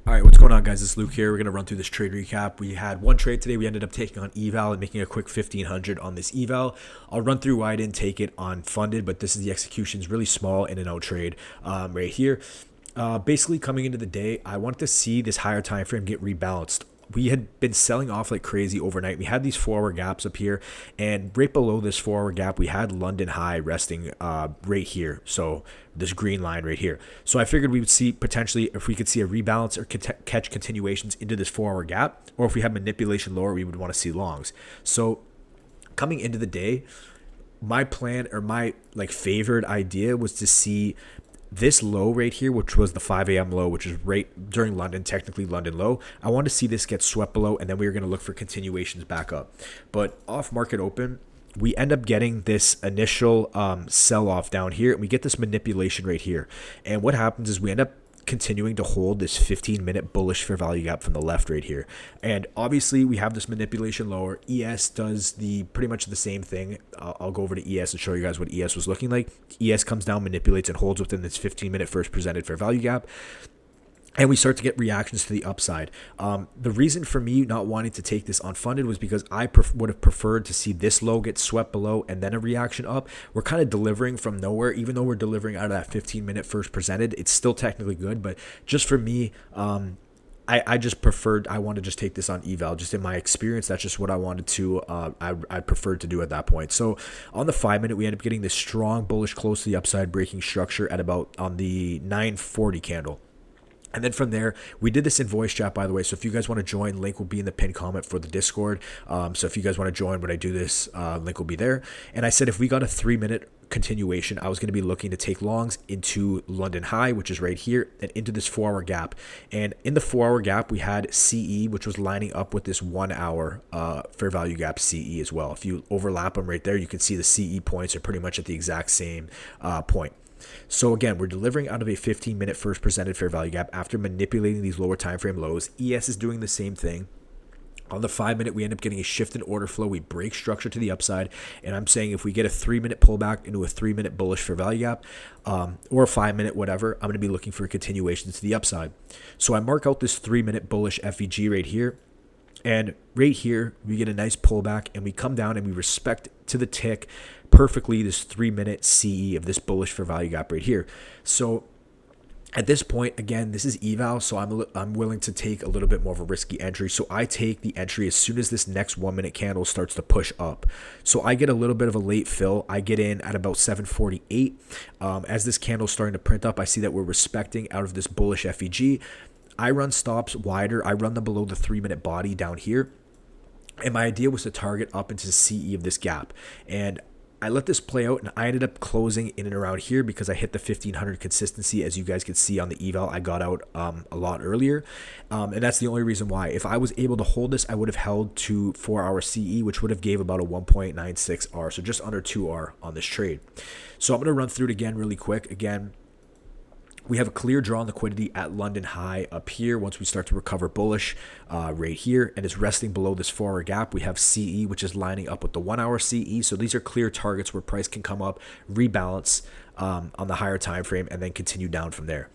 All right, what's going on, guys? It's Luke here. We're going to run through this trade recap. We had one trade today. We ended up taking on eval and making a quick 1500 on this eval. I'll run through why I didn't take it on funded, but this is the execution. It's really small in and out trade right here. Basically, coming into the day, I wanted to see this higher time frame get rebalanced. We had been selling off like crazy overnight. We had these 4-hour gaps up here, and right below this 4-hour gap, we had London high resting right here. So this green line right here. So I figured we would see potentially if we could see a rebalance or catch continuations into this 4-hour gap, or if we had manipulation lower, we would want to see longs. So coming into the day, my plan or my favored idea was to see this low right here, which was the 5 a.m. low, which is right during London, technically London low. I want to see this get swept below, and then we were going to look for continuations back up. But off market open, we end up getting this initial sell-off down here, and we get this manipulation right here. And what happens is we end up continuing to hold this 15-minute bullish fair value gap from the left right here. And obviously we have this manipulation lower. ES does the pretty much the same thing. I'll go over to ES and show you guys what ES was looking like. ES comes down, manipulates, and holds within this 15-minute first presented fair value gap. And we start to get reactions to the upside. The reason for me not wanting to take this unfunded was because I would have preferred to see this low get swept below and then a reaction up. We're kind of delivering from nowhere. Even though we're delivering out of that 15-minute first presented, it's still technically good. But just for me, I just preferred, I want to just take this on eval. Just in my experience, that's just what I wanted to, I preferred to do at that point. So on the 5-minute, we end up getting this strong bullish close to the upside breaking structure at about on the 940 candle. And then from there, we did this in voice chat, by the way. So if you guys want to join, link will be in the pinned comment for the Discord. So if you guys want to join when I do this, link will be there. And I said if we got a 3-minute continuation, I was going to be looking to take longs into London high, which is right here, and into this 4-hour gap. And in the 4-hour gap, we had CE, which was lining up with this 1-hour fair value gap CE as well. If you overlap them right there, you can see the CE points are pretty much at the exact same point. So again, we're delivering out of a 15-minute first presented fair value gap after manipulating these lower time frame lows. ES is doing the same thing. On the 5-minute, we end up getting a shift in order flow. We break structure to the upside. And I'm saying if we get a 3-minute pullback into a 3-minute bullish fair value gap or a 5-minute, whatever, I'm going to be looking for a continuation to the upside. So I mark out this 3-minute bullish FVG right here. And right here, we get a nice pullback and we come down and we respect to the tick perfectly this 3-minute CE of this bullish fair value gap right here. So at this point, again, this is eval, so I'm willing to take a little bit more of a risky entry. So I take the entry as soon as this next 1-minute candle starts to push up. So I get a little bit of a late fill. I get in at about 748. As this candle is starting to print up, I see that we're respecting out of this bullish FEG. I run stops wider. I run them below the 3-minute body down here. And my idea was to target up into the CE of this gap. And I let this play out, and I ended up closing in and around here because I hit the 1500 consistency. As you guys can see on the eval, I got out a lot earlier. And that's the only reason why. If I was able to hold this, I would have held to 4-hour CE, which would have gave about a 1.96 R. So just under 2 R on this trade. So I'm going to run through it again really quick. Again, we have a clear draw on liquidity at London high up here once we start to recover bullish right here, and it's resting below this 4-hour gap. We have CE, which is lining up with the 1-hour CE. So these are clear targets where price can come up, rebalance on the higher time frame, and then continue down from there.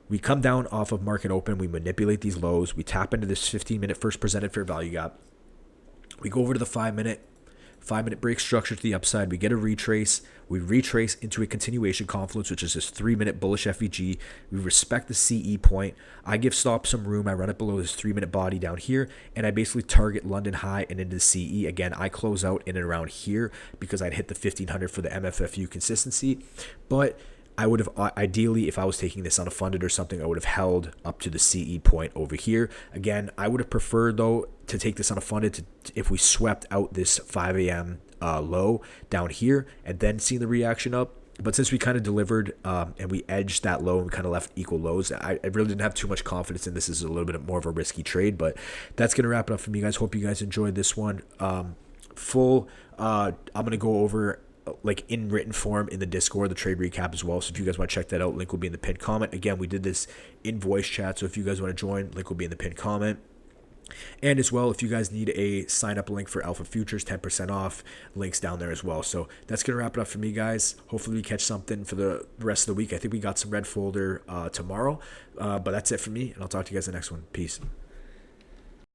We come down off of market open. We manipulate these lows. We tap into this 15-minute first presented fair value gap. We go over to the 5-minute. 5-minute break structure to the upside. We get a retrace. We retrace into a continuation confluence, which is this 3-minute bullish FEG. We respect the CE point. I give stop some room. I run it below this 3-minute body down here, and I basically target London high and into the CE. Again, I close out in and around here because I'd hit the 1500 for the MFFU consistency. But I would have ideally, if I was taking this on a funded or something, I would have held up to the CE point over here. Again, I would have preferred though to take this on a funded if we swept out this 5 a.m. Low down here and then see the reaction up. But since we kind of delivered and we edged that low and we kind of left equal lows, I really didn't have too much confidence in this. Is a little bit more of a risky trade, but that's going to wrap it up for me, guys. Hope you guys enjoyed this one. I'm going to go over like in written form in the Discord, the trade recap as well. So if you guys want to check that out, link will be in the pinned comment. Again, we did this in voice chat. So if you guys want to join, link will be in the pinned comment. And as well, if you guys need a sign up link for Alpha Futures, 10% off, links down there as well. So that's going to wrap it up for me, guys. Hopefully we catch something for the rest of the week. I think we got some red folder tomorrow, but that's it for me, and I'll talk to you guys in the next one. Peace.